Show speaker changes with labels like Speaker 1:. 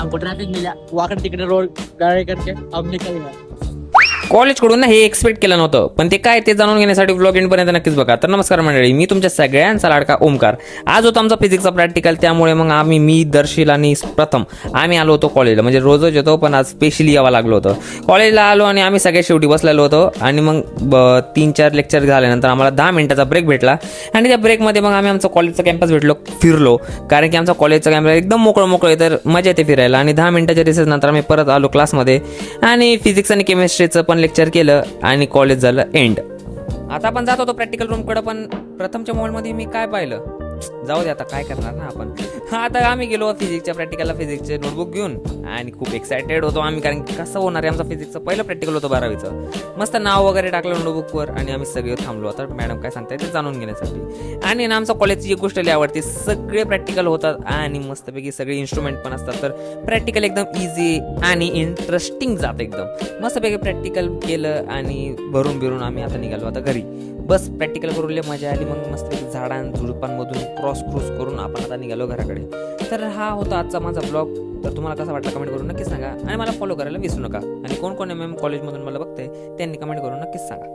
Speaker 1: हमको ट्रैफिक मिला, वाकड़ तिकडे रोड गाड़ी करके अब निकल गया.
Speaker 2: कॉलेजकडून ना हे एक्सपेक्ट केलं नव्हतं, पण ते काय ते जाणून घेण्यासाठी व्लॉग एंडपर्यंत नक्कीच बघा. तर नमस्कार मंडळी, मी तुमच्या सगळ्यांचा लाडका ओमकार. आज होता आमचा फिजिक्सचा प्रॅक्टिकल, त्यामुळे मग मी दर्शील आणि प्रथम आम्ही आलो होतो कॉलेजला. म्हणजे रोजच येतो, पण आज स्पेशली यावं लागलं होतं. कॉलेजला आलो आणि आम्ही सगळे शेवटी बसलेलो होतो आणि मग 3-4 लेक्चर झाल्यानंतर आम्हाला 10 मिनिटाचा ब्रेक भेटला आणि त्या ब्रेकमध्ये मग आम्ही आमचा कॉलेजचा कॅम्पस फिरलो, कारण की आमचा कॉलेजचा कॅम्पस एकदम मोकळं आहे, तर मजा येते फिरायला. आणि 10 मिनिटाच्या रिसेस नंतर आम्ही परत आलो क्लासमध्ये आणि फिजिक्स आणि केमिस्ट्रीचं पण लेक्चर केलं आणि कॉलेज झालं एंड. आता आपण जात होतो प्रॅक्टिकल रूमकडे, पण प्रथमच्या मोबाईलमध्ये मी काय पाहिलं, जाऊ दे आता काय करणार ना आपण. आता आम्ही गेलो फिजिक्सच्या प्रॅक्टिकलला, फिजिक्सचे नोटबुक घेऊन, आणि खूप एक्सायटेड होतो आम्ही, कारण की कसं होणार आहे आमचं फिजिक्सचं पहिलं प्रॅक्टिकल होतं 12वीचं. मस्त नाव वगैरे टाकलं नोटबुकवर आणि आम्ही सगळे थांबलो आता मॅडम काय सांगताय ते जाणून घेण्यासाठी. आणि ना आमच्या कॉलेजची एक गोष्ट लई आवडते, सगळे प्रॅक्टिकल होतात आणि मस्तपैकी सगळे इन्स्ट्रुमेंट पण असतात, तर प्रॅक्टिकल एकदम इझी आणि इंटरेस्टिंग जातं एकदम. मस्तपैकी प्रॅक्टिकल केलं आणि भरून बिरून आम्ही आता निघालो आता घरी. बस प्रॅक्टिकल करून लय मजा आली. मग मस्तपैकी झुडपांमधून क्रॉस करून आपण आता निघालो घराकडे. तर हा होता आजचा माझा ब्लॉग. तर तुम्हाला कसा वाटला कमेंट करून नक्की सांगा आणि मला फॉलो करायला विसरू नका. आणि कोण कोण कॉलेजमधून मला बघते त्यांनी कमेंट करून नक्कीच सांगा.